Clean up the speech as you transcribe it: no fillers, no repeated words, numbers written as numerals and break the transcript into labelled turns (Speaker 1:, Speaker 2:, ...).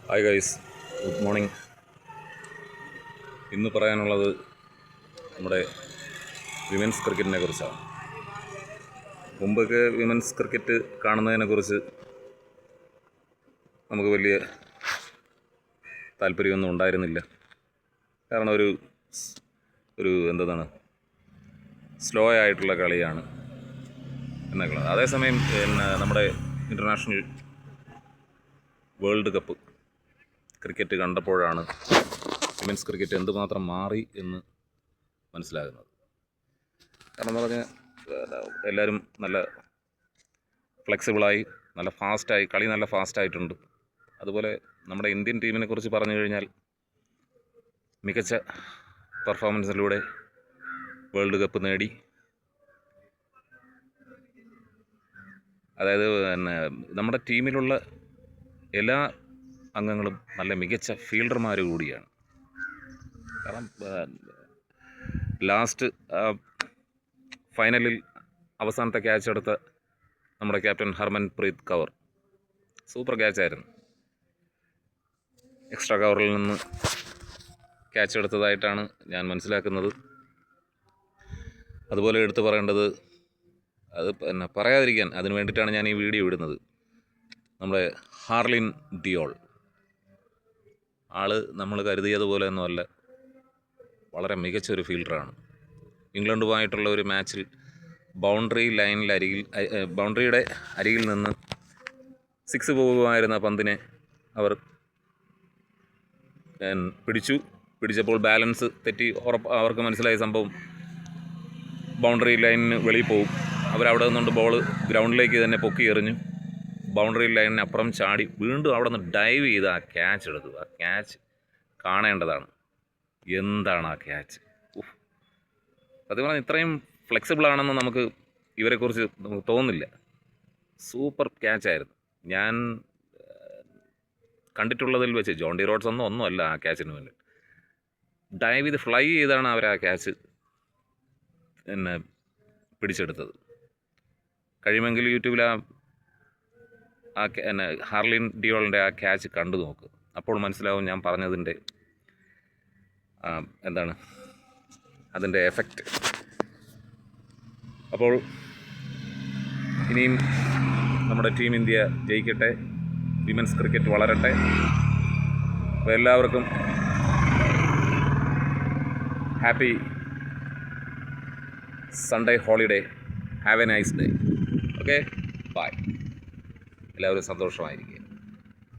Speaker 1: Hi guys, good morning. ഇന്ന് പറയാനുള്ളത് നമ്മുടെ വിമൻസ് ക്രിക്കറ്റിനെ കുറിച്ചാണ്. മുമ്പൊക്കെ വിമൻസ് ക്രിക്കറ്റ് കാണുന്നതിനെക്കുറിച്ച് നമുക്ക് വലിയ താല്പര്യമൊന്നും ഉണ്ടായിരുന്നില്ല. കാരണം ഒരു എന്താണ് സ്ലോ ആയിട്ടുള്ള കളിയാണ് എന്നൊക്കെ. അതേസമയം നമ്മുടെ ഇൻ്റർനാഷണൽ വേൾഡ് കപ്പ് ക്രിക്കറ്റ് കണ്ടപ്പോഴാണ് വിമൻസ് ക്രിക്കറ്റ് എന്തുമാത്രം മാറി എന്ന് മനസ്സിലാകുന്നത്. കാരണം എന്ന് പറഞ്ഞാൽ എല്ലാവരും നല്ല ഫ്ലെക്സിബിളായി, നല്ല ഫാസ്റ്റായി, കളി നല്ല ഫാസ്റ്റായിട്ടുണ്ട്. അതുപോലെ നമ്മുടെ ഇന്ത്യൻ ടീമിനെ കുറിച്ച് പറഞ്ഞു കഴിഞ്ഞാൽ മികച്ച പെർഫോമൻസിലൂടെ വേൾഡ് കപ്പ് നേടി. അതായത് നമ്മുടെ ടീമിലുള്ള എല്ലാ അംഗങ്ങളും നല്ല മികച്ച ഫീൽഡർമാർ കൂടിയാണ്. കാരണം ലാസ്റ്റ് ഫൈനലിൽ അവസാനത്തെ ക്യാച്ച് എടുത്ത നമ്മുടെ ക്യാപ്റ്റൻ ഹർമൻപ്രീത് കൗർ സൂപ്പർ ക്യാച്ചായിരുന്നു. എക്സ്ട്രാ കവറിൽ നിന്ന് ക്യാച്ച് എടുത്തതായിട്ടാണ് ഞാൻ മനസ്സിലാക്കുന്നത്. അതുപോലെ എടുത്തു പറയേണ്ടത്, അത് പറയാതിരിക്കാൻ അതിന് വേണ്ടിയിട്ടാണ് ഞാൻ ഈ വീഡിയോ ഇടുന്നത്, നമ്മുടെ ഹാർലിൻ ഡിയോൾ. ആള് നമ്മൾ കരുതിയതുപോലെ ഒന്നുമല്ല, വളരെ മികച്ചൊരു ഫീൽഡറാണ്. ഇംഗ്ലണ്ടുമായിട്ടുള്ള ഒരു മാച്ചിൽ ബൗണ്ടറിയുടെ അരികിൽ നിന്ന് 6 പോകുമായിരുന്ന പന്തിനെ അവർ പിടിച്ചപ്പോൾ ബാലൻസ് തെറ്റി. അവർക്ക് മനസ്സിലായ സംഭവം ബൗണ്ടറി ലൈനിന് വെളിയിൽ പോകും. അവരവിടെ നിന്നുകൊണ്ട് ബോൾ ഗ്രൗണ്ടിലേക്ക് തന്നെ പൊക്കി എറിഞ്ഞു. ബൗണ്ടറി ലൈനിന് അപ്പുറം ചാടി വീണ്ടും അവിടെ നിന്ന് ഡൈവ് ചെയ്ത് ആ ക്യാച്ച് എടുത്തു. ആ ക്യാച്ച് കാണേണ്ടതാണ്. എന്താണ് ആ ക്യാച്ച്! സത്യം പറഞ്ഞാൽ ഇത്രയും ഫ്ലെക്സിബിളാണെന്ന് നമുക്ക് ഇവരെക്കുറിച്ച് നമുക്ക് തോന്നുന്നില്ല. സൂപ്പർ ക്യാച്ചായിരുന്നു. ഞാൻ കണ്ടിട്ടുള്ളതിൽ വെച്ച് ജോൺ ഡി റോഡ്സ് ഒന്നുമല്ല ആ ക്യാച്ചിന് വേണ്ടി. ഡൈവ് ചെയ്ത് ഫ്ലൈ ചെയ്താണ് അവർ ആ ക്യാച്ച് പിടിച്ചെടുത്തത്. കഴിയുമെങ്കിൽ യൂട്യൂബിൽ ഹാർലിൻ ഡിയോളിൻ്റെ ആ ക്യാച്ച് കണ്ടു നോക്ക്. അപ്പോൾ മനസ്സിലാവും ഞാൻ പറഞ്ഞതിൻ്റെ അതിൻ്റെ എഫക്റ്റ്. അപ്പോൾ ഇനിയും നമ്മുടെ ടീം ഇന്ത്യ ജയിക്കട്ടെ, വിമൻസ് ക്രിക്കറ്റ് വളരട്ടെ. അപ്പോൾ എല്ലാവർക്കും happy Sunday holiday. Have a nice day. Okay, bye. എല്ലാവരും സന്തോഷമായിരിക്കും.